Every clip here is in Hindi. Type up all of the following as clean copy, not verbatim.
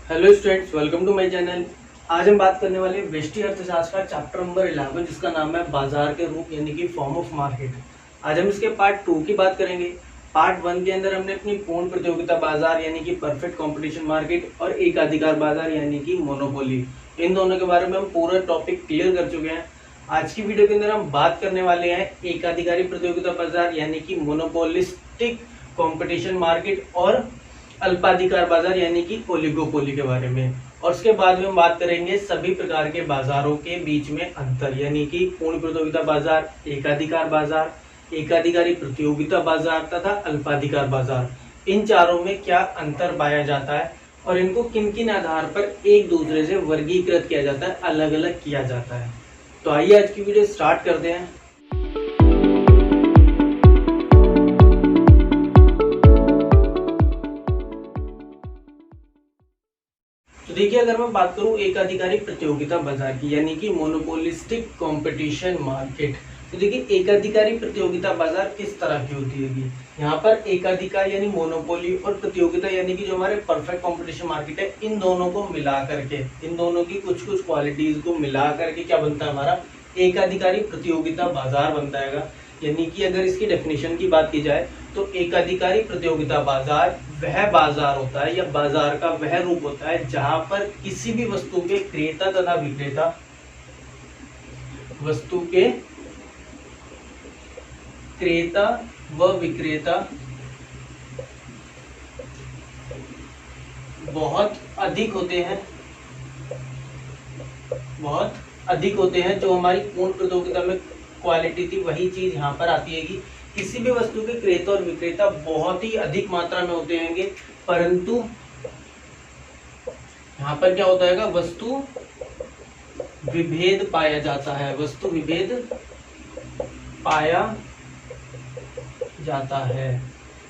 Hello students, welcome to my channel. आज हम बात करने वाले हैं व्यष्टि अर्थशास्त्र का चैप्टर नंबर 11 जिसका नाम है बाजार के रूप यानी कि फॉर्म ऑफ मार्केट। आज हम इसके पार्ट 2 की बात करेंगे। पार्ट 1 के अंदर हमने अपनी पूर्ण प्रतियोगिता बाजार यानी कि परफेक्ट कंपटीशन मार्केट और एकाधिकार बाजार यानी कि मोनोपोली, इन दोनों के बारे में हम पूरा टॉपिक क्लियर कर चुके हैं। आज की वीडियो के अंदर हम बात करने वाले हैं एकाधिकारी प्रतियोगिता बाजार यानी कि मोनोपोलिस्टिक कंपटीशन मार्केट और अल्पाधिकार बाजार यानी कि ओलिगोपोली के बारे में। और उसके बाद में हम बात करेंगे सभी प्रकार के बाजारों के बीच में अंतर यानी कि पूर्ण प्रतियोगिता बाजार, एकाधिकार बाजार, एकाधिकारी प्रतियोगिता बाजार तथा अल्पाधिकार बाजार। इन चारों में क्या अंतर पाया जाता है और इनको किन किन आधार पर एक दूसरे से वर्गीकृत किया जाता है, अलग अलग किया जाता है। तो आइए आज की वीडियो स्टार्ट करते हैं। तो देखिए, अगर मैं बात करूं एकाधिकारी प्रतियोगिता बाजार की यानी कि मोनोपोलिस्टिक कंपटीशन मार्केट, तो देखिए एकाधिकारी प्रतियोगिता बाजार किस तरह की होती है। यहाँ पर एकाधिकार यानी मोनोपोली और प्रतियोगिता यानी कि जो हमारे परफेक्ट कंपटीशन मार्केट है, इन दोनों को मिला करके, इन दोनों की कुछ कुछ क्वालिटीज को मिला करके क्या बनता है, हमारा एकाधिकारी प्रतियोगिता बाजार बनता है। यानी कि अगर इसकी डेफिनेशन की बात की जाए तो एकाधिकारी प्रतियोगिता बाजार वह बाजार होता है या बाजार का वह रूप होता है जहां पर किसी भी वस्तु के क्रेता तथा विक्रेता, वस्तु के क्रेता व विक्रेता बहुत अधिक होते हैं। जो हमारी पूर्ण प्रतियोगिता में क्वालिटी थी वही चीज यहाँ पर आती है कि किसी भी वस्तु के क्रेता और विक्रेता बहुत ही अधिक मात्रा में होते होंगे, परंतु यहाँ पर क्या होता है, वस्तु विभेद पाया जाता है। वस्तु विभेद पाया जाता है।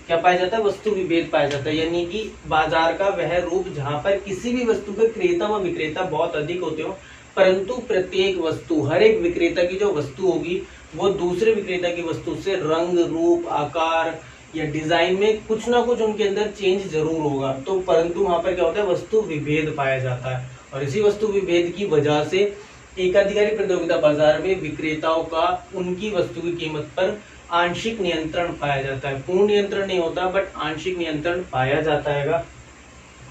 क्या पाया जाता है? वस्तु विभेद पाया जाता है। यानी कि बाजार का वह रूप जहां पर किसी भी वस्तु के क्रेता व विक्रेता बहुत अधिक होते हो, परंतु प्रत्येक वस्तु, हर एक विक्रेता की जो वस्तु होगी वो दूसरे विक्रेता की वस्तु से रंग, रूप, आकार या डिजाइन में कुछ ना कुछ उनके अंदर चेंज जरूर होगा। तो परंतु वहां पर क्या होता है, वस्तु विभेद पाया जाता है। और इसी वस्तु विभेद की वजह से एकाधिकारी प्रतियोगिता बाजार में विक्रेताओं का उनकी वस्तु की कीमत पर आंशिक नियंत्रण पाया जाता है। पूर्ण नियंत्रण नहीं होता, बट आंशिक नियंत्रण पाया जाता है।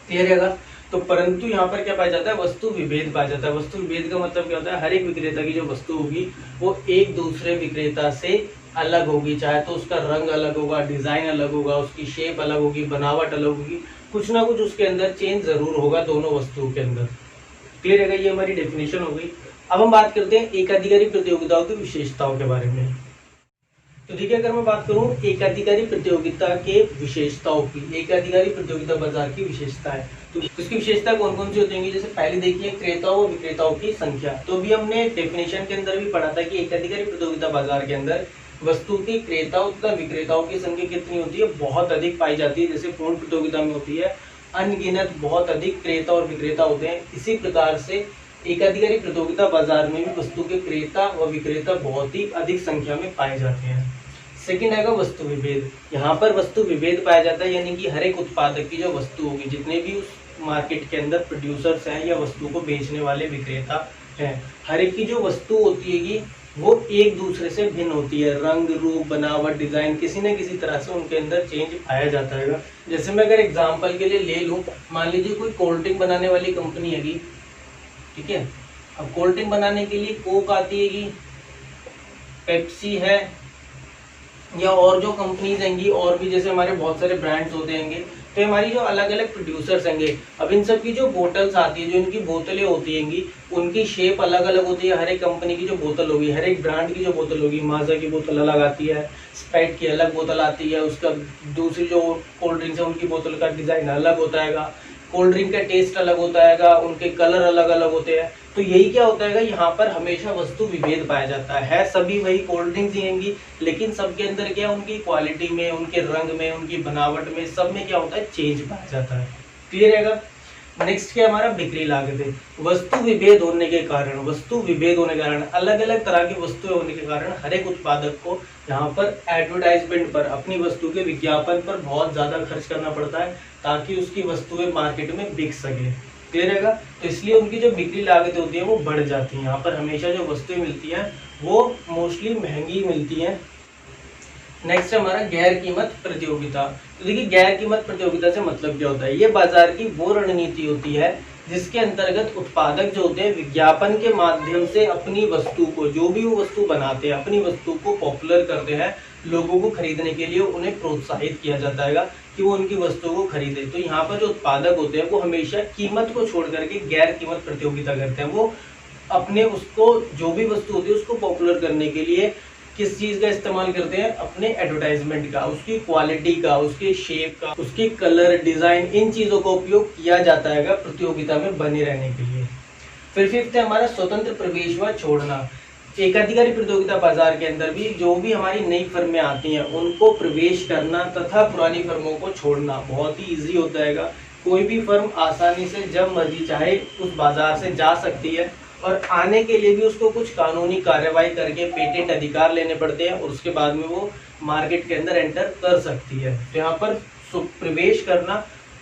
क्लियर है? तो परंतु यहाँ पर क्या पाया जाता है, वस्तु विभेद पाया जाता है। वस्तु विभेद का मतलब क्या होता है, हर एक विक्रेता की जो वस्तु होगी वो एक दूसरे विक्रेता से अलग होगी। चाहे तो उसका रंग अलग होगा, डिजाइन अलग होगा, उसकी शेप अलग होगी, बनावट अलग होगी, कुछ ना कुछ उसके अंदर चेंज जरूर होगा दोनों वस्तुओं के अंदर। क्लियर है? ये हमारी डेफिनेशन हो गई। अब हम बात करते हैं एकाधिकारी प्रतियोगिताओं की विशेषताओं के बारे में। तो देखिए, अगर मैं बात करूं एकाधिकारी प्रतियोगिता के विशेषताओं की, एकाधिकारी प्रतियोगिता बाजार की विशेषता है, तो इसकी विशेषता कौन कौन सी होती है। जैसे पहले देखिए क्रेताओं और विक्रेताओं की संख्या। तो अभी हमने डेफिनेशन के अंदर भी पढ़ा था कि एकाधिकारी प्रतियोगिता बाजार के अंदर वस्तु के क्रेताओं तथा विक्रेताओं की संख्या कितनी होती है, बहुत अधिक पाई जाती है। जैसे पूर्ण प्रतियोगिता में होती है अनगिनत, बहुत अधिक क्रेता और विक्रेता होते हैं। इसी प्रकार से एकाधिकारी प्रतियोगिता बाजार में भी वस्तु के क्रेता व विक्रेता बहुत ही अधिक संख्या में पाए जाते हैं। सेकंड आएगा वस्तु विभेद। यहाँ पर वस्तु विभेद पाया जाता है, यानी कि हर एक उत्पादक की जो वस्तु होगी, जितने भी उस मार्केट के अंदर प्रोड्यूसर्स हैं या वस्तु को बेचने वाले विक्रेता हैं, हर एक की जो वस्तु होती है वो एक दूसरे से भिन्न होती है। रंग, रूप, बनावट, डिजाइन, किसी न किसी तरह से उनके अंदर चेंज पाया जाता है। जैसे मैं अगर एग्जाम्पल के लिए ले लूँ, मान लीजिए कोई कोल्ड ड्रिंक बनाने वाली कंपनी है, ठीक है। अब कोल्ड ड्रिंक बनाने के लिए कोक आती है, पेप्सी है, या और जो कंपनीज होंगी, और भी जैसे हमारे बहुत सारे ब्रांड्स होते हैं। तो हमारी जो अलग अलग प्रोड्यूसर्स होंगे, अब इन सब की जो बोतल्स आती है, जो इनकी बोतलें होती हैं, उनकी शेप अलग अलग होती है। हर एक कंपनी की जो बोतल होगी, हर एक ब्रांड की जो बोतल होगी, माजा की बोतल अलग आती है, स्प्राइट की अलग बोतल आती है, उसका दूसरी जो कोल्ड ड्रिंक्स है उनकी बोतल का डिजाइन अलग होता है, कोल्ड ड्रिंक का टेस्ट अलग होता है, उनके कलर अलग अलग होते हैं। तो यही क्या होता है, यहाँ पर हमेशा वस्तु विभेद पाया जाता है। सभी वही कोल्ड ड्रिंक्स ही होंगी, लेकिन सबके अंदर क्या, उनकी क्वालिटी में, उनके रंग में, उनकी बनावट में, सब में क्या होता है, चेंज पाया जाता है। क्लियर है? नेक्स्ट क्या हमारा बिक्री लागत है। वस्तु विभेद होने के कारण, अलग अलग तरह की वस्तुएं होने के कारण हर एक उत्पादक को यहाँ पर एडवर्टाइजमेंट पर, अपनी वस्तु के विज्ञापन पर बहुत ज्यादा खर्च करना पड़ता है ताकि उसकी वस्तुएं मार्केट में बिक सके। क्लियर रहेगा। तो इसलिए उनकी जो बिक्री लागत होती है वो बढ़ जाती है। यहाँ पर हमेशा जो वस्तुएं मिलती हैं वो मोस्टली महंगी मिलती हैं। नेक्स्ट है हमारा गैर कीमत प्रतियोगिता। तो देखिए गैर कीमत प्रतियोगिता से मतलब क्या होता है, ये बाजार की वो रणनीति होती है जिसके अंतर्गत उत्पादक जो होते हैं विज्ञापन के माध्यम से अपनी वस्तु को, जो भी वो वस्तु बनाते हैं, अपनी वस्तु को पॉपुलर करते हैं, लोगों को खरीदने के लिए उन्हें प्रोत्साहित किया जाता है कि वो उनकी वस्तुओं को खरीदे। तो यहाँ पर जो उत्पादक होते हैं वो हमेशा कीमत को छोड़ करके गैर कीमत प्रतियोगिता करते हैं। वो अपने उसको, जो भी वस्तु होती है उसको पॉपुलर करने के लिए किस चीज का इस्तेमाल करते हैं, अपने एडवर्टाइजमेंट का, उसकी क्वालिटी का, उसके शेप का, उसकी कलर डिजाइन, इन चीजों का उपयोग किया जाता है प्रतियोगिता में बने रहने के लिए। फिर फिफ्थ है हमारा स्वतंत्र प्रवेश व छोड़ना। एकाधिकारी प्रतियोगिता बाजार के अंदर भी जो भी हमारी नई फर्में आती हैं उनको प्रवेश करना तथा पुरानी फर्मों को छोड़ना बहुत ही ईजी होता है। कोई भी फर्म आसानी से जब मर्जी चाहे उस बाजार से जा सकती है और आने के लिए भी उसको कुछ कानूनी कार्यवाही करके पेटेंट अधिकार लेने पड़ते हैं और उसके बाद में वो मार्केट के अंदर एंटर कर सकती है। तो यहाँ पर प्रवेश करना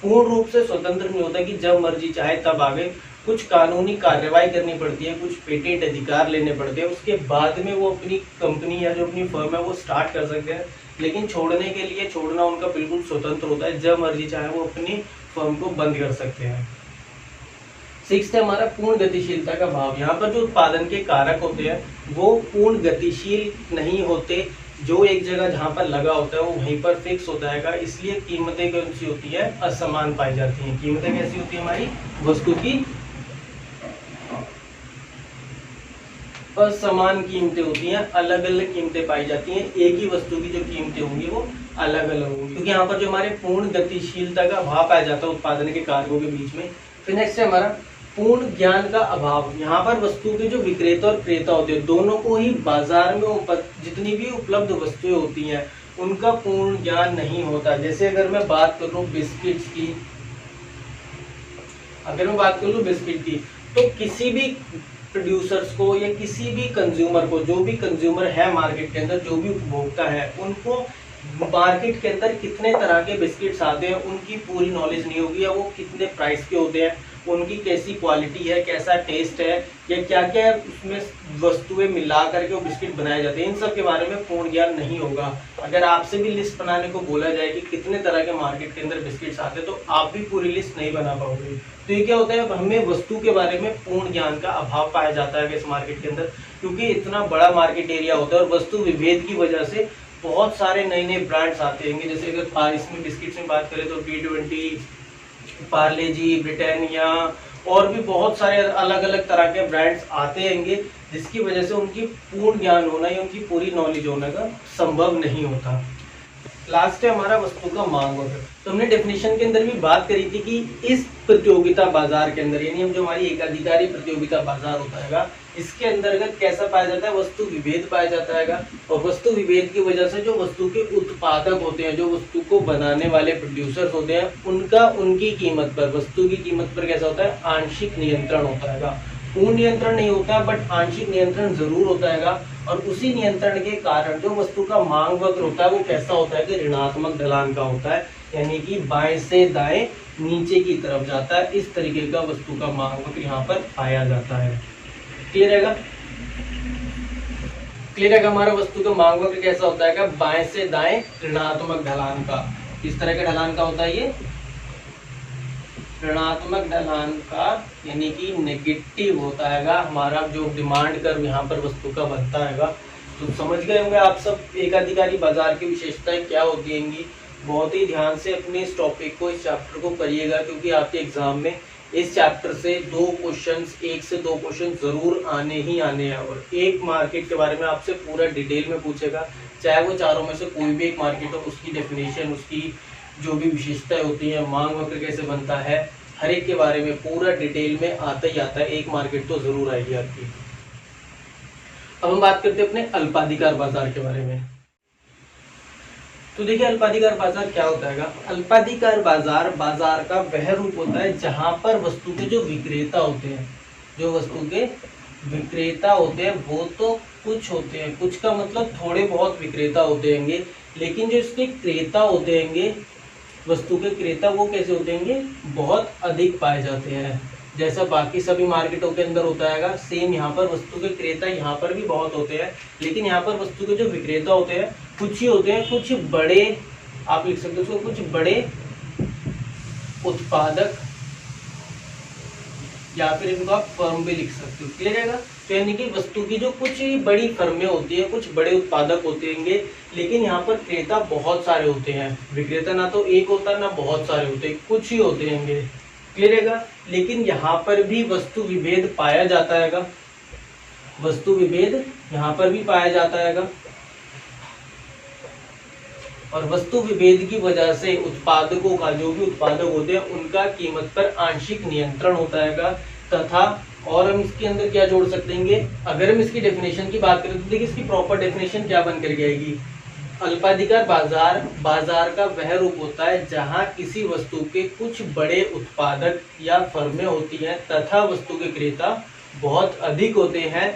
पूर्ण रूप से स्वतंत्र नहीं होता कि जब मर्जी चाहे तब आगे, कुछ कानूनी कार्यवाही करनी पड़ती है, कुछ पेटेंट अधिकार लेने पड़ते हैं, उसके बाद में वो अपनी कंपनी या जो अपनी फर्म है वो स्टार्ट कर सकते हैं। लेकिन छोड़ने के लिए छोड़ना उनका बिल्कुल स्वतंत्र होता है, जब मर्जी चाहे वो अपनी फर्म को बंद कर सकते हैं। सिक्स्थ है हमारा पूर्ण गतिशीलता का भाव। यहाँ पर जो उत्पादन के कारक होते हैं वो पूर्ण गतिशील नहीं होते, जो एक जगह जहाँ पर लगा होता है वो वहीं पर फिक्स होता है। इसलिए कीमतें कैसी होती है, असमान पाई जाती हैं। कीमतें कैसी होती है, हमारी वस्तु की असमान कीमतें होती हैं, अलग अलग कीमतें पाई जाती हैं। एक ही वस्तु की जो कीमतें होंगी वो अलग अलग होंगी, क्योंकि यहाँ पर जो हमारे पूर्ण गतिशीलता का अभाव पाया जाता है उत्पादन के कारकों के बीच में। फिर नेक्स्ट है हमारा पूर्ण ज्ञान का अभाव। यहाँ पर वस्तु के जो विक्रेता और क्रेता होते हैं दोनों को ही बाजार में जितनी भी उपलब्ध वस्तुएं होती हैं उनका पूर्ण ज्ञान नहीं होता। जैसे अगर मैं बात कर लूँ बिस्किट्स की, बिस्किट की, तो किसी भी प्रोड्यूसर्स को या किसी भी कंज्यूमर को, जो भी कंज्यूमर है मार्केट के अंदर, जो भी उपभोक्ता है, उनको मार्केट के अंदर कितने तरह के बिस्किट्स आते हैं उनकी पूरी नॉलेज नहीं होगी, या वो कितने प्राइस के होते हैं, उनकी कैसी क्वालिटी है, कैसा टेस्ट है, या क्या क्या उसमें वस्तुएं मिला करके वो बिस्किट बनाए जाते हैं, इन सब के बारे में पूर्ण ज्ञान नहीं होगा। अगर आपसे भी लिस्ट बनाने को बोला जाए कि कितने तरह के मार्केट के अंदर बिस्किट्स आते हैं तो आप भी पूरी लिस्ट नहीं बना पाओगे। तो ये क्या होता है, हमें वस्तु के बारे में पूर्ण ज्ञान का अभाव पाया जाता है इस मार्केट के अंदर, क्योंकि इतना बड़ा मार्केट एरिया होता है और वस्तु विभेद की वजह से बहुत सारे नए नए ब्रांड्स आते हैं। जैसे अगर इसमें बिस्किट्स में बात करें तो T20, पार्ले जी, ब्रिटानिया और भी बहुत सारे अलग अलग तरह के ब्रांड्स आते हैंगे, जिसकी वजह से उनकी पूर्ण ज्ञान होना या उनकी पूरी नॉलेज होने का संभव नहीं होता। लास्ट है हमारा वस्तु का मांग वक्र। तो हमने डेफिनेशन के अंदर भी बात करी थी कि इस प्रतियोगिता बाजार के अंदर, यानी हम जो हमारी एकाधिकारी प्रतियोगिता बाजार होता है इसके अंतर्गत कैसा पाया जाता है, वस्तु विभेद पाया जाता है। और वस्तु विभेद की वजह से जो वस्तु के उत्पादक होते हैं, जो वस्तु को बनाने वाले प्रोड्यूसर्स होते हैं, उनका उनकी कीमत पर, वस्तु की कीमत पर कैसा होता है, आंशिक नियंत्रण होता है। पूर्ण नियंत्रण नहीं होता बट आंशिक नियंत्रण जरूर होता है। और उसी नियंत्रण के कारण जो वस्तु का मांग वक्र होता है वो कैसा होता है कि ऋणात्मक ढलान का होता है, यानी कि बाएं से दाएं नीचे की तरफ जाता है। इस तरीके का वस्तु का मांग वक्र यहाँ पर पाया जाता है। क्लियर है? क्लियर है? हमारा वस्तु का मांग वक्र कैसा होता है, बाएं से दाएं ऋणात्मक ढलान का। किस तरह का ढलान का होता है ये, ऋणात्मक ढलान का, यानी कि नेगेटिव होता है हमारा जो डिमांड कर्व यहाँ पर वस्तु का बनता है। तो समझ गए होंगे आप सब एकाधिकारी बाजार की विशेषताएं क्या होती हैंगी। बहुत ही ध्यान से अपने इस टॉपिक को, इस चैप्टर को करिएगा, क्योंकि आपके एग्जाम में इस चैप्टर से 1 से 2 क्वेश्चन जरूर आने ही आने हैं। और एक मार्केट के बारे में आपसे पूरा डिटेल में पूछेगा, चाहे वो चारों में से कोई भी एक मार्केट हो, उसकी डेफिनेशन, उसकी जो भी विशेषताएं होती हैं, मांग वक्र कैसे बनता है, हर एक के बारे में पूरा डिटेल में आता ही आता है। एक मार्केट तो जरूर आएगी आपकी। अब हम बात करते हैं अपने अल्पाधिकार बाजार के बारे में। तो देखिए अल्पाधिकार बाजार क्या होता है। अल्पाधिकार बाजार बाजार का वह रूप होता है जहां पर वस्तु के जो विक्रेता होते हैं, जो वस्तु के विक्रेता होते हैं वो तो कुछ होते हैं, कुछ का मतलब थोड़े बहुत विक्रेता होते होंगे, लेकिन जो इसके क्रेता होते होंगे, वस्तु के क्रेता, वो कैसे होते हैं, बहुत अधिक पाए जाते हैं। जैसा बाकी सभी मार्केटों के अंदर होता है, सेम यहाँ पर वस्तु के क्रेता यहाँ पर भी बहुत होते हैं। लेकिन यहाँ पर वस्तु के जो विक्रेता होते हैं कुछ ही होते हैं, कुछ बड़े, आप लिख सकते हो उसको, कुछ बड़े उत्पादक या फिर इनको आप फर्म भी लिख सकते हो। क्लियर है? तो यानी कि वस्तु की जो कुछ बड़ी फर्में होती है, कुछ बड़े उत्पादक होते हैं, लेकिन यहाँ पर क्रेता बहुत सारे होते हैं। विक्रेता ना तो एक होता है ना बहुत सारे होते हैं, कुछ ही होते हैं। क्लियर है? लेकिन यहाँ पर भी वस्तु विभेद पाया जाता है, वस्तु विभेद यहाँ पर भी पाया जाता है। और वस्तु विभेद की वजह से उत्पादकों का, जो भी उत्पादक होते हैं उनका कीमत पर आंशिक नियंत्रण होता है तथा, और हम इसके अंदर क्या जोड़ सकते हैं, अगर हम इसकी डेफिनेशन की बात करें तो देखिए इसकी प्रॉपर डेफिनेशन क्या बनकर के आएगी। अल्पाधिकार बाजार, बाजार का वह रूप होता है जहां किसी वस्तु के कुछ बड़े उत्पादक या फर्में होती हैं तथा वस्तु के क्रेता बहुत अधिक होते हैं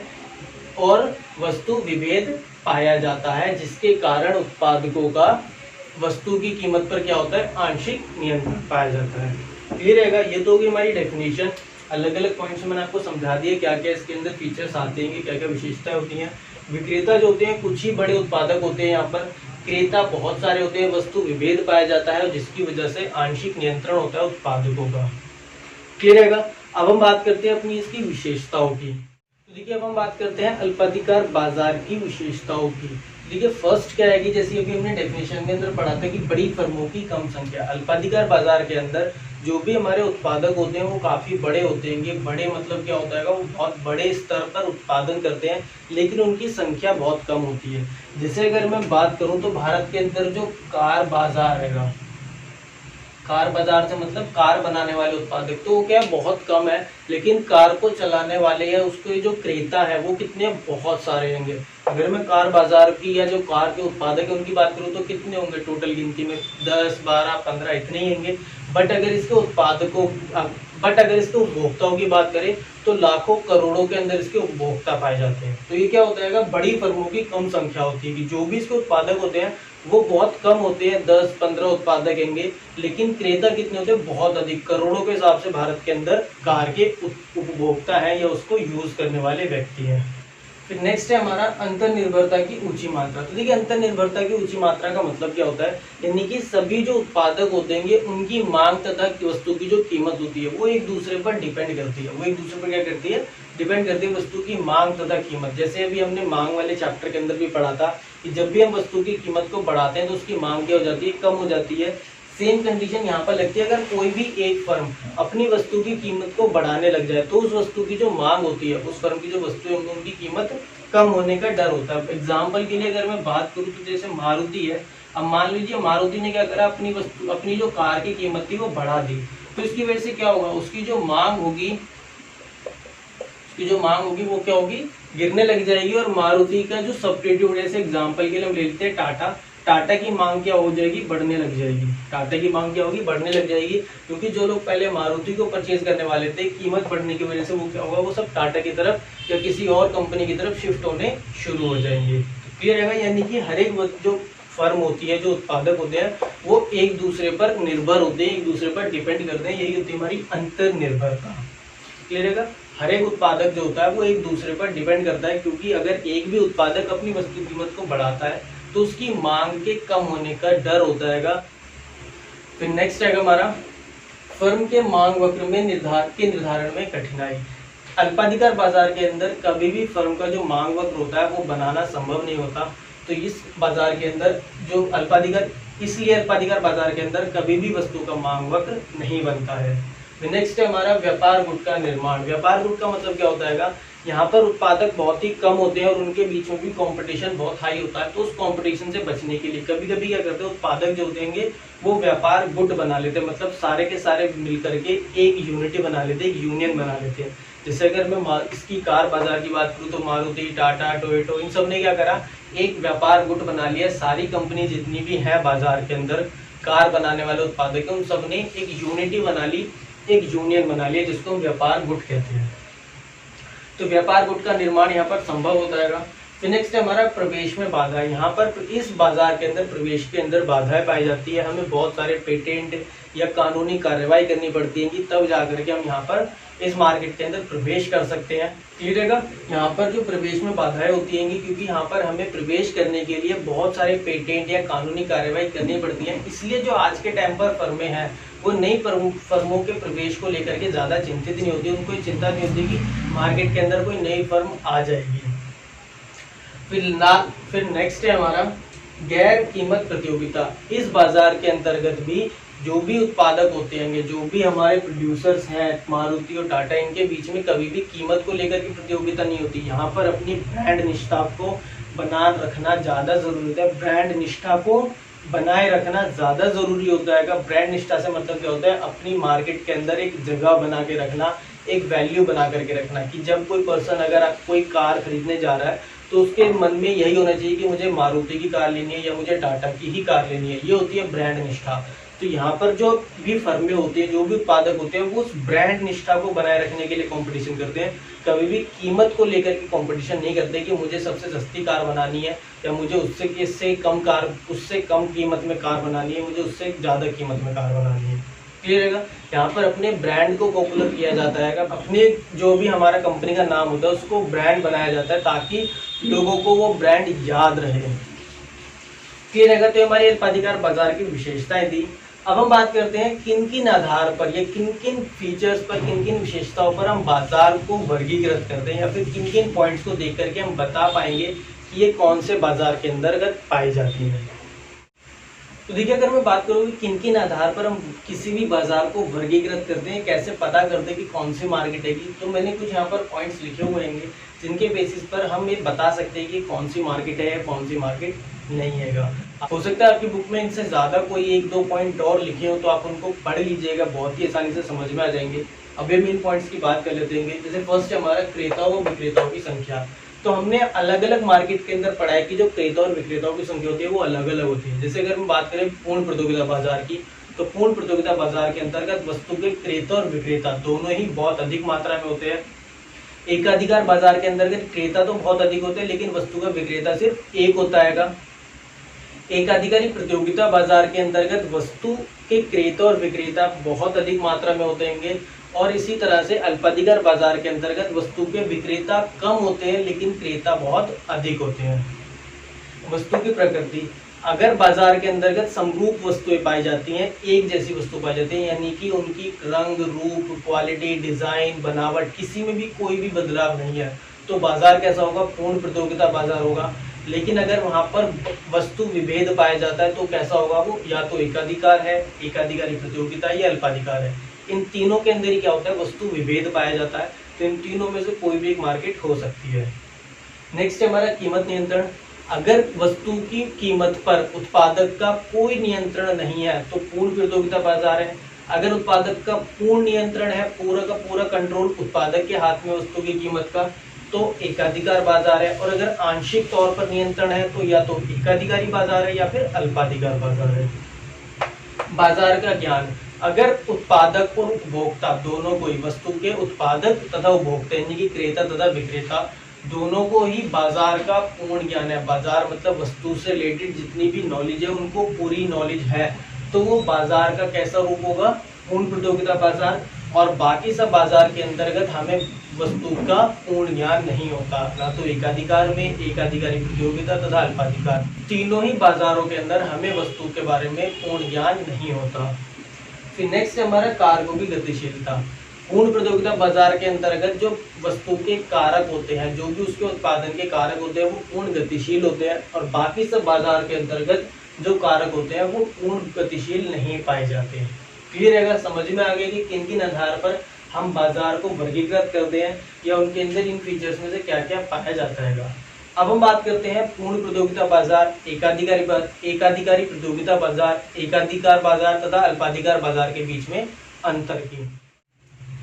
और वस्तु विभेद पाया जाता है, जिसके कारण उत्पादकों का वस्तु की कीमत पर क्या होता है, आंशिक नियंत्रण पाया जाता है। क्लियर रहेगा? ये तो होगी हमारी डेफिनेशन। अलग अलग पॉइंट्स मैंने आपको समझा दिया क्या क्या इसके अंदर फीचर्स आते हैं, क्या क्या विशेषताएं होती हैं। विक्रेता जो होते हैं कुछ ही बड़े उत्पादक होते हैं, यहाँ पर क्रेता बहुत सारे होते हैं, वस्तु विभेद पाया जाता है और जिसकी वजह से आंशिक नियंत्रण होता है उत्पादकों का। क्लियर रहेगा? अब हम बात करते हैं अपनी इसकी विशेषताओं की। तो देखिए अब हम बात करते हैं अल्पाधिकार बाजार की विशेषताओं की। देखिए फर्स्ट क्या है कि जैसे अभी हमने डेफिनेशन के अंदर पढ़ा था कि बड़ी फर्मों की कम संख्या। अल्पाधिकार बाजार के अंदर जो भी हमारे उत्पादक होते हैं वो काफ़ी बड़े होते हैं। बड़े मतलब क्या होता है, वो बहुत बड़े स्तर पर उत्पादन करते हैं, लेकिन उनकी संख्या बहुत कम होती है। जैसे अगर मैं बात करूं तो भारत के अंदर जो कार बाजार है, कार बाजार से मतलब कार बनाने वाले उत्पादक, तो वो क्या बहुत कम है, लेकिन कार को चलाने वाले या उसके जो क्रेता है वो कितने बहुत सारे होंगे। अगर मैं कार बाजार की या जो कार के उत्पादक है उनकी बात करूँ तो कितने होंगे टोटल गिनती में, 10, 12, 15 इतने ही होंगे। बट अगर इसके उपभोक्ताओं की बात करें तो लाखों करोड़ों के अंदर इसके उपभोक्ता पाए जाते हैं। तो ये क्या होता है, बड़ी फर्मों की कम संख्या होती है कि जो भी इसके उत्पादक होते हैं वो बहुत कम होते हैं, 10-15 उत्पादक होंगे, लेकिन क्रेता कितने होते हैं, बहुत अधिक, करोड़ों के हिसाब से भारत के अंदर कार के उपभोक्ता हैं या उसको यूज करने वाले व्यक्ति हैं। फिर नेक्स्ट है हमारा अंतर्निर्भरता की ऊंची मात्रा। तो देखिए अंतर्निर्भरता की ऊंची मात्रा का मतलब क्या होता है, यानी कि सभी जो उत्पादक होते हैं उनकी मांग तथा वस्तु की जो कीमत होती है वो एक दूसरे पर डिपेंड करती है। वो एक दूसरे पर क्या करती है, डिपेंड करती है, वस्तु की मांग तथा कीमत। जैसे अभी हमने मांग वाले चैप्टर के अंदर भी पढ़ा था कि जब भी हम वस्तु की कीमत को बढ़ाते हैं तो उसकी मांग क्या हो जाती है, कम हो जाती है। सेम कंडीशन यहाँ पर लगती है, अगर कोई भी एक फर्म अपनी वस्तु की कीमत को बढ़ाने लग जाए तो उस वस्तु की जो मांग होती है, उस फर्म की जो वस्तु है उनकी कीमत कम होने का डर होता है। एग्जाम्पल के लिए अगर मैं बात करूँ तो जैसे मारुति है, अब मान लीजिए मारुति ने क्या करा, अपनी जो कार की कीमत थी वो बढ़ा दी, तो इसकी वजह से क्या होगा, उसकी जो मांग होगी वो क्या होगी, गिरने लग जाएगी। और मारुति का जो सब्स्टिट्यूट, जैसे एग्जांपल के लिए हम ले लेते हैं टाटा की मांग क्या हो जाएगी, बढ़ने लग जाएगी। टाटा की मांग क्या होगी, बढ़ने लग जाएगी, क्योंकि जो लोग पहले मारुति को परचेज करने वाले थे, कीमत बढ़ने की वजह से वो क्या होगा, वो सब टाटा की तरफ या किसी और कंपनी की तरफ शिफ्ट होने शुरू हो जाएंगे। क्लियर है? यानी कि हर एक जो फर्म होती है, जो उत्पादक होते हैं, वो एक दूसरे पर निर्भर होते हैं, एक दूसरे पर डिपेंड करते हैं। यही होती है हमारी अंतर्निर्भरता। क्लियर है? हर एक उत्पादक जो होता है वो एक दूसरे पर डिपेंड करता है, क्योंकि अगर एक भी उत्पादक अपनी वस्तु कीमत को बढ़ाता है तो उसकी मांग के कम होने का डर होता है। फिर नेक्स्ट है हमारा फर्म के मांग वक्र में निर्धारण में कठिनाई। अल्पाधिकार बाजार के अंदर कभी भी फर्म का जो मांग वक्र होता है वो बनाना संभव नहीं होता। तो इस बाजार के अंदर जो इसलिए अल्पाधिकार बाजार के अंदर कभी भी वस्तु का मांग वक्र नहीं बनता है। नेक्स्ट है हमारा व्यापार गुट का निर्माण। व्यापार गुट का मतलब क्या होता है, यहाँ पर उत्पादक बहुत ही कम होते हैं और उनके बीच में भी कंपटीशन बहुत हाई होता है। तो उस कंपटीशन से बचने के लिए कभी कभी क्या करते हैं, उत्पादक जो होते हैं वो व्यापार गुट बना लेते हैं, मतलब सारे के सारे मिलकर के एक यूनिटी बना लेते हैं, एक यूनियन बना लेते हैं। जैसे अगर मैं इसकी कार बाजार की बात करूँ तो मारुति, टाटा, टोयोटो, इन सब ने क्या करा, एक व्यापार गुट बना लिया। सारी कंपनी जितनी भी है बाजार के अंदर कार बनाने वाले उत्पादक है, उन सब ने एक यूनिटी बना ली, एक यूनियन बना लिया, जिसको हम व्यापार गुट कहते हैं। तो व्यापार गुट का निर्माण यहाँ पर संभव होता है। फिर नेक्स्ट है हमारा प्रवेश में बाधा। यहाँ पर इस बाजार के अंदर प्रवेश के अंदर बाधाएं पाई जाती है। हमें बहुत सारे पेटेंट या कानूनी कार्रवाई करनी पड़ती है कि तब जाकर के हम यहाँ पर इस मार्केट के अंदर प्रवेश कर सकते हैं। क्लियर रहेगा। यहाँ पर जो प्रवेश में बाधाएं होती हैं क्योंकि यहाँ पर हमें प्रवेश करने के लिए बहुत सारे पेटेंट या कानूनी कार्रवाई करनी पड़ती है, इसलिए जो आज के टाइम पर फर्में हैं वो नई फर्मों के प्रवेश को लेकर के ज़्यादा चिंतित नहीं होती, उनको ये चिंता नहीं होती कि मार्केट के अंदर कोई नई फर्म आ जाएगी। फिर नेक्स्ट है हमारा गैर कीमत प्रतियोगिता। इस बाजार के अंतर्गत भी जो भी उत्पादक होते हैं, जो भी हमारे प्रोड्यूसर्स हैं, मारुति और टाटा, इनके बीच में कभी भी कीमत को लेकर की प्रतियोगिता नहीं होती। यहाँ पर अपनी ब्रांड निष्ठा को बनाए रखना ज़्यादा जरूरी होता है। ब्रांड निष्ठा को बनाए रखना ज़्यादा ज़रूरी होता है। ब्रांड निष्ठा से मतलब क्या होता है, अपनी मार्केट के अंदर एक जगह बना के रखना, एक वैल्यू बना करके रखना कि जब कोई पर्सन अगर आप कोई कार खरीदने जा रहा है तो उसके मन में यही होना चाहिए कि मुझे मारुति की कार लेनी है या मुझे टाटा की ही कार लेनी है। ये होती है ब्रांड निष्ठा। तो यहाँ पर जो भी फर्में होती हैं, जो भी उत्पादक होते हैं, वो उस ब्रांड निष्ठा को बनाए रखने के लिए कंपटीशन करते हैं। कभी भी कीमत को लेकर के कंपटीशन नहीं करते कि मुझे सबसे सस्ती कार बनानी है या मुझे उससे कम कीमत में कार बनानी है, मुझे उससे ज़्यादा कीमत में कार बनानी है। क्लियर रहेगा। यहाँ पर अपने ब्रांड को पॉपुलर किया जाता है, अपने जो भी हमारा कंपनी का नाम होता है उसको ब्रांड बनाया जाता है ताकि लोगों को वो ब्रांड याद रहे। क्लियर रहेगा। तो हमारी अल्पाधिकार बाजार की विशेषताएं दी। अब हम बात करते हैं किन किन आधार पर या किन किन फीचर्स पर, किन किन विशेषताओं पर हम बाजार को वर्गीकृत करते हैं या फिर किन किन पॉइंट्स को देख करके हम बता पाएंगे कि ये कौन से बाजार के अंतर्गत पाई जाती है। तो देखिए, अगर मैं बात करूँ कि किन किन आधार पर हम किसी भी बाजार को वर्गीकृत करते हैं, कैसे पता करते हैं कि कौन सी मार्केट है, तो मैंने कुछ यहाँ पर पॉइंट्स लिखे हुए हैं जिनके बेसिस पर हम ये बता सकते हैं कि कौन सी मार्केट है या कौन सी मार्केट नहीं है। हो सकता है आपकी बुक में इनसे ज़्यादा कोई 1-2 पॉइंट और लिखे हो तो आप उनको पढ़ लीजिएगा, बहुत ही आसानी से समझ में आ जाएंगे। अब हम इन पॉइंट्स की बात कर लेते हैं। जैसे फर्स्ट है हमारा क्रेताओं व विक्रेताओं की संख्या। तो हमने अलग अलग मार्केट के अंदर पढ़ा है कि जो क्रेता और विक्रेताओं की संख्या होती है वो अलग अलग होती है। जैसे अगर हम बात करें पूर्ण प्रतियोगिता बाजार की, तो पूर्ण प्रतियोगिता बाजार के अंतर्गत वस्तु के क्रेता और विक्रेता दोनों ही बहुत अधिक मात्रा में होते हैं। एकाधिकार बाजार के अंतर्गत क्रेता तो बहुत अधिक होते हैं लेकिन वस्तु का विक्रेता सिर्फ एक होता है। एकाधिकारी प्रतियोगिता बाजार के अंतर्गत वस्तु के क्रेता और विक्रेता बहुत अधिक मात्रा में होते हैं। और इसी तरह से अल्पाधिकार बाजार के अंतर्गत वस्तु के विक्रेता कम होते हैं लेकिन क्रेता बहुत अधिक होते हैं। वस्तु की प्रकृति, अगर बाजार के अंतर्गत समरूप वस्तुएं पाई जाती हैं, एक जैसी वस्तु पाई जाती है, यानी कि उनकी रंग, रूप, क्वालिटी, डिजाइन, बनावट किसी में भी कोई भी बदलाव नहीं है, तो बाजार कैसा होगा, पूर्ण प्रतियोगिता बाजार होगा। लेकिन अगर वहां पर वस्तु विभेद पाया जाता है तो कैसा होगा, वो या तो एकाधिकार है, एकाधिकारी प्रतियोगिता या अल्पाधिकार है। इन तीनों के अंदर ही क्या होता है, वस्तु विभेद पाया जाता है। तो इन तीनों में से कोई भी एक मार्केट हो सकती है। नेक्स्ट है हमारा कीमत नियंत्रण। अगर वस्तु की कीमत पर उत्पादक का कोई नियंत्रण नहीं है तो पूर्ण प्रतियोगिता बाजार है। अगर उत्पादक का पूर्ण नियंत्रण है, पूरा का पूरा कंट्रोल उत्पादक के हाथ में वस्तु की कीमत का, तो एकाधिकार बाजार है। और अगर आंशिक तौर पर नियंत्रण है तो या तो एकाधिकारी बाजार है या फिर अल्पाधिकार बाजार है। बाजार का ज्ञान, अगर उत्पादक और उपभोक्ता दोनों को ही, वस्तु के उत्पादक तथा उपभोक्ता यानी कि क्रेता तथा विक्रेता दोनों को ही बाजार का पूर्ण ज्ञान है, बाजार मतलब वस्तु से रिलेटेड जितनी भी नॉलेज है उनको पूरी नॉलेज है, तो वो बाजार का कैसा रूप होगा, पूर्ण प्रतियोगिता बाजार। और बाकी सब बाजार के अंतर्गत हमें वस्तु का पूर्ण ज्ञान नहीं होता, ना तो एकाधिकार में, एकाधिकारी प्रतियोगिता तथा अल्पाधिकार, तीनों ही बाजारों के अंदर हमें वस्तु के बारे में पूर्ण ज्ञान नहीं होता। फिर नेक्स्ट है हमारा कारकों की गतिशीलता। पूर्ण प्रतियोगिता बाजार के अंतर्गत जो वस्तु के कारक होते हैं, जो भी उसके उत्पादन के कारक होते हैं वो पूर्ण गतिशील होते हैं, और बाकी सब बाजार के अंतर्गत जो कारक होते हैं वो पूर्ण गतिशील नहीं पाए जाते हैं। क्लियर है, समझ में आ गया कि किन किन आधार पर हम बाजार को वर्गीकृत करते हैं या उनके अंदर इन फीचर्स में से क्या क्या पाया जाता है। अब हम बात करते हैं पूर्ण प्रतियोगिता बाजार, एकाधिकारी प्रतियोगिता बाजार, एकाधिकार बाजार तथा अल्पाधिकार बाजार के बीच में अंतर की।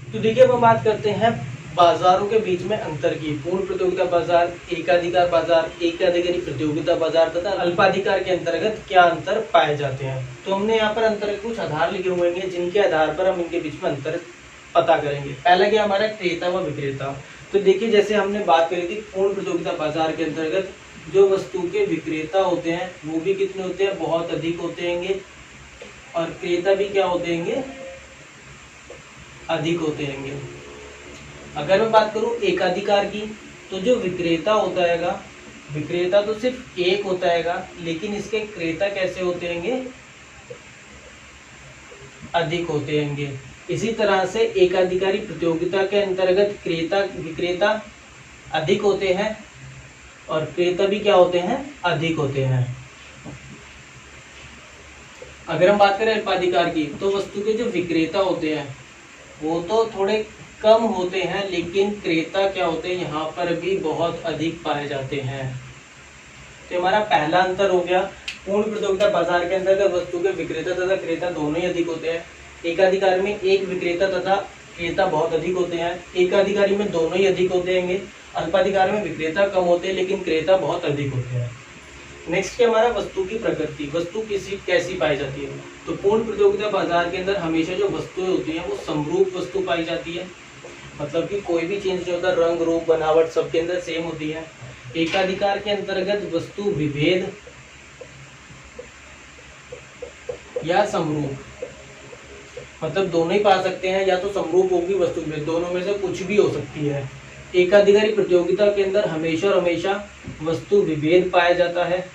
तो देखिए, अब हम बात करते हैं बाजारों के बीच में अंतर की। पूर्ण प्रतियोगिता बाजार, एकाधिकार बाजार, एकाधिकारी प्रतियोगिता बाजार तथा अल्पाधिकार के अंतर्गत क्या अंतर पाए जाते हैं। तो हमने यहाँ पर अंतर के कुछ आधार लिखे हुए हैं जिनके आधार पर हम इनके बीच में अंतर पता करेंगे। पहला क्या हमारा क्रेता व विक्रेता। तो देखिए, जैसे हमने बात करी थी पूर्ण प्रतियोगिता बाजार के अंतर्गत जो वस्तु के विक्रेता होते हैं वो भी कितने होते हैं, बहुत अधिक होते हैं। और क्रेता भी क्या होते हैं, अधिक होते हैं। अगर मैं बात करूं एकाधिकार की, तो जो विक्रेता होता है, विक्रेता तो सिर्फ एक होता है, लेकिन इसके क्रेता कैसे होते हैं, अधिक होते हैं। इसी तरह से एकाधिकारी प्रतियोगिता के अंतर्गत क्रेता विक्रेता अधिक होते हैं और क्रेता भी क्या होते हैं, अधिक होते हैं। अगर हम बात करें अल्पाधिकार की, तो वस्तु के जो विक्रेता होते हैं वो तो थोड़े कम होते हैं, लेकिन क्रेता क्या होते हैं, यहाँ पर भी बहुत अधिक पाए जाते हैं। तो हमारा पहला अंतर हो गया, पूर्ण प्रतियोगिता बाजार के अंतर्गत वस्तु के विक्रेता तथा क्रेता दोनों ही अधिक होते हैं। एकाधिकार में एक विक्रेता तथा क्रेता बहुत अधिक होते हैं, एकाधिकारी में दोनों ही अधिक होते हैं। अल्पाधिकार में विक्रेता कम होते हैं लेकिन क्रेता बहुत अधिक होते हैं। नेक्स्ट क्या हमारा वस्तु की प्रकृति, वस्तु कैसी पाई जाती है। तो पूर्ण प्रतियोगिता बाजार के अंदर हमेशा जो वस्तुएं होती हैं वो समरूप वस्तु पाई जाती है, मतलब कि कोई भी चेंज नहीं होता, रंग रूप बनावट सबके अंदर सेम होती है। एकाधिकार के अंतर्गत वस्तु विभेद या समरूप, मतलब दोनों ही पा सकते हैं, या तो समरूप होगी वस्तु विभेद, दोनों में से कुछ भी हो सकती है। एकाधिकारी प्रतियोगिता के अंदर हमेशा और हमेशा वस्तु विभेद पाया जाता है,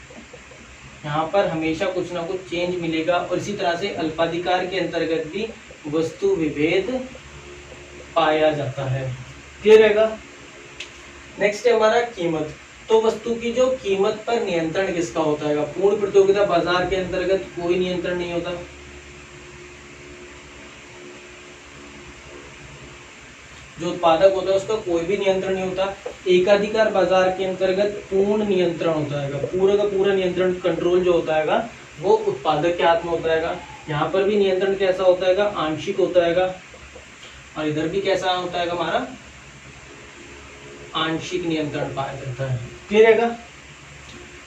यहाँ पर हमेशा कुछ ना कुछ चेंज मिलेगा। और इसी तरह से अल्पाधिकार के अंतर्गत भी वस्तु विभेद पाया जाता है। क्लियर रहेगा। नेक्स्ट है हमारा कीमत, तो वस्तु की जो कीमत पर नियंत्रण किसका होता है। पूर्ण प्रतियोगिता बाजार के अंतर्गत कोई नियंत्रण नहीं होता, जो उत्पादक होता है उसका कोई भी नियंत्रण नहीं होता। एकाधिकार बाजार के अंतर्गत पूर्ण नियंत्रण होता है, पूरा का पूरा नियंत्रण कंट्रोल जो होता है वो उत्पादक के हाथ में होता है। यहाँ पर भी नियंत्रण कैसा होता है, आंशिक होता है, और इधर भी कैसा होता है हमारा, आंशिक नियंत्रण पाया जाता है। क्लियर है।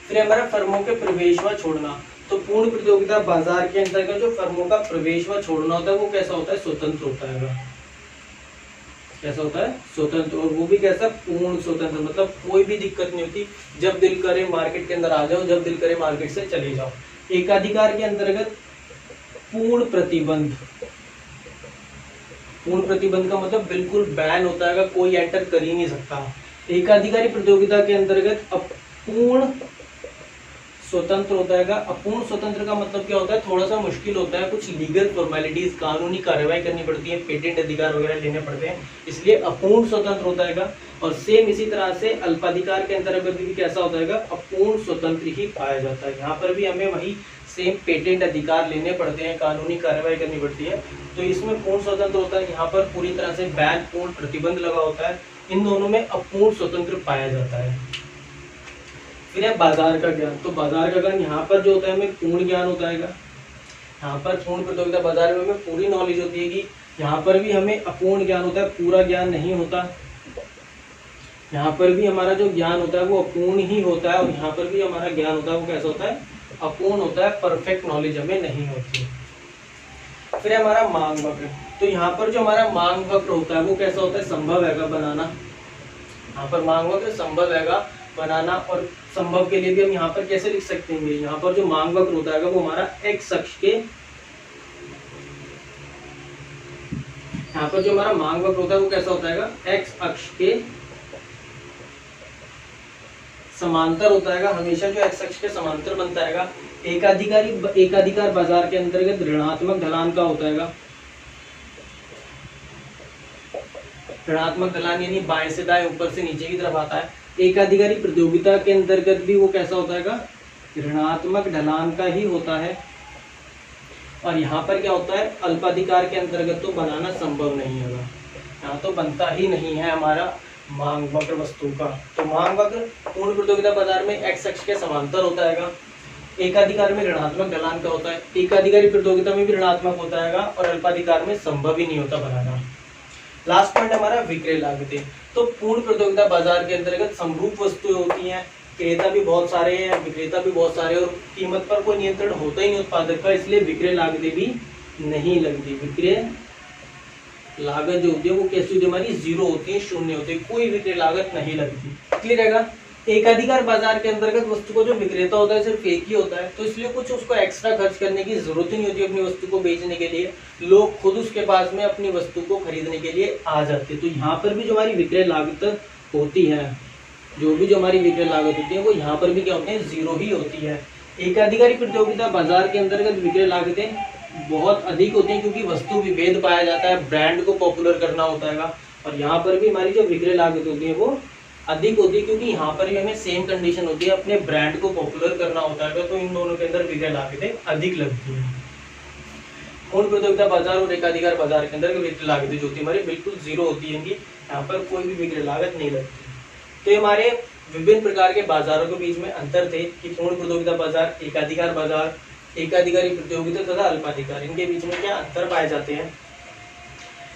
फिर हमारा फर्मों के प्रवेश व छोड़ना, तो पूर्ण प्रतियोगिता बाजार के अंतर्गत जो फर्मों का प्रवेश व छोड़ना होता है वो कैसा होता है, स्वतंत्र होता है। कैसा होता है, स्वतंत्र, और वो भी कैसा, पूर्ण स्वतंत्र, मतलब कोई भी दिक्कत नहीं होती, जब दिल करे मार्केट के अंदर आ जाओ, जब दिल करे मार्केट से चले जाओ। एकाधिकार के अंतर्गत पूर्ण प्रतिबंध, पूर्ण प्रतिबंध का मतलब बिल्कुल बैन होता है, कोई एंटर कर ही नहीं सकता। एकाधिकारी प्रतियोगिता के अंतर्गत अपूर्ण स्वतंत्र होता है। अपूर्ण स्वतंत्र का मतलब क्या होता है, थोड़ा सा मुश्किल होता है, कुछ लीगल फॉर्मेलिटीज कानूनी कार्रवाई करनी पड़ती है, पेटेंट अधिकार वगैरह लेने पड़ते हैं, इसलिए अपूर्ण स्वतंत्र होता है। और सेम इसी तरह से अल्पाधिकार के अंतर्गत भी कैसा होता है, अपूर्ण स्वतंत्र ही पाया जाता है। यहाँ पर भी हमें वही सेम पेटेंट अधिकार लेने पड़ते हैं, कानूनी कार्रवाई करनी पड़ती है, तो इसमें पूर्ण स्वतंत्र होता है। यहाँ पर पूरी तरह से बैन, पूर्ण प्रतिबंध लगा होता है, इन दोनों में अपूर्ण स्वतंत्र पाया जाता है। फिर है बाजार का ज्ञान, तो बाजार का ज्ञान यहाँ पर जो होता है हमें पूर्ण ज्ञान होता है। यहाँ पर पूर्ण प्रतियोगिता बाजार में हमें पूरी नॉलेज होती है कि यहाँ पर भी हमें अपूर्ण ज्ञान होता है, पूरा ज्ञान नहीं होता। यहाँ पर भी हमारा जो ज्ञान होता है वो अपूर्ण ही होता है, और यहाँ पर भी हमारा ज्ञान होता है वो कैसा होता है, अपूर्ण होता है, परफेक्ट नॉलेज हमें नहीं होती। फिर हमारा मांग वक्र, तो यहाँ पर जो हमारा मांग वक्र होता है वो कैसा होता है, संभव है बनाना। यहाँ पर मांग वक्र संभव है बनाना, और संभव के लिए भी हम यहाँ पर कैसे लिख सकते हैं, यहाँ पर जो मांग वक्र होता है वो हमारा एक्स अक्ष के, यहाँ पर जो हमारा मांग वक्र होता है वो कैसा होता है, एक्स अक्ष के समांतर होता है, हमेशा जो एक्स अक्ष के समांतर बनता है। एकाधिकार बाजार के अंतर्गत ऋणात्मक ढलान का होता है, ऋणात्मक ढलान यानी बाएं से दाएं, ऊपर से नीचे की तरफ आता है। एकाधिकारी प्रतियोगिता के अंतर्गत भी वो कैसा होता है, ऋणात्मक ढलान का ही होता है। और यहाँ पर क्या होता है, अल्पाधिकार के अंतर्गत तो बनाना संभव नहीं है, यहाँ तो बनता ही नहीं है हमारा मांग वक्र वस्तु का। तो मांग वक्र पूर्ण प्रतियोगिता बाजार में एक्स अक्ष के समांतर होता है, एकाधिकार में ऋणात्मक ढलान का होता है, एकाधिकारी प्रतियोगिता में भी ऋणात्मक होता है, और अल्पाधिकार में संभव ही नहीं होता बनाना। लास्ट पॉइंट हमारा विक्रय लागतें, तो पूर्ण प्रतियोगिता बाजार के अंतर्गत समरूप वस्तुएं होती हैं, क्रेता भी बहुत सारे हैं, विक्रेता भी बहुत सारे, और कीमत पर कोई नियंत्रण होता ही नहीं उत्पादक का, इसलिए विक्रय लागतें भी नहीं लगती। विक्रय लागत जो होती है वो कैसी होती है, हमारी जीरो होती है, शून्य होती है, कोई विक्रय लागत नहीं लगती। क्लियर रहेगा। एकाधिकार बाजार के अंतर्गत वस्तु को जो विक्रेता होता है सिर्फ एक ही होता है, तो इसलिए कुछ उसको एक्स्ट्रा खर्च करने की जरूरत ही नहीं होती अपनी वस्तु को बेचने के लिए। लोग खुद उसके पास में अपनी वस्तु को खरीदने के लिए आ जाते हैं। तो यहाँ पर भी जो हमारी विक्रय लागत होती है, जो हमारी विक्रय लागत होती है वो यहाँ पर भी क्या होती है, जीरो ही होती है। एकाधिकारी प्रतियोगिता बाजार के अंतर्गत विक्रय लागतें बहुत अधिक होती हैं, क्योंकि वस्तु विभेद पाया जाता है, ब्रांड को पॉपुलर करना होता है। और यहाँ पर भी हमारी जो विक्रय लागत होती है वो अधिक होती है, क्योंकि यहाँ पर भी हमें सेम कंडीशन होती है, अपने ब्रांड को पॉपुलर करना होता है। तो इन दोनों के अंदर विक्रय लागतें अधिक लगती है। पूर्ण प्रतियोगिता बाजार और एकाधिकार बाजार के अंदर विक्रय लागतें जो होती है हमारी बिल्कुल जीरो होती है, यहाँ पर कोई भी विक्रय लागत नहीं लगती। तो ये हमारे विभिन्न प्रकार के बाजारों के बीच में अंतर थे कि पूर्ण प्रतियोगिता बाजार, एकाधिकार बाजार, एकाधिकारी प्रतियोगिता तथा अल्पाधिकार, इनके बीच में क्या अंतर पाए जाते हैं।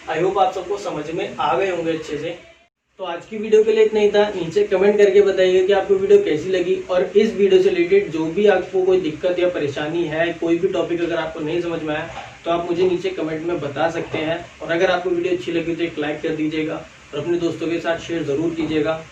आई होप आप सबको समझ में आ गए होंगे अच्छे से। तो आज की वीडियो के लिए इतना ही था। नीचे कमेंट करके बताइएगा कि आपको वीडियो कैसी लगी, और इस वीडियो से रिलेटेड जो भी आपको कोई दिक्कत या परेशानी है, कोई भी टॉपिक अगर आपको नहीं समझ में आया तो आप मुझे नीचे कमेंट में बता सकते हैं। और अगर आपको वीडियो अच्छी लगी तो एक लाइक कर दीजिएगा और अपने दोस्तों के साथ शेयर ज़रूर कीजिएगा।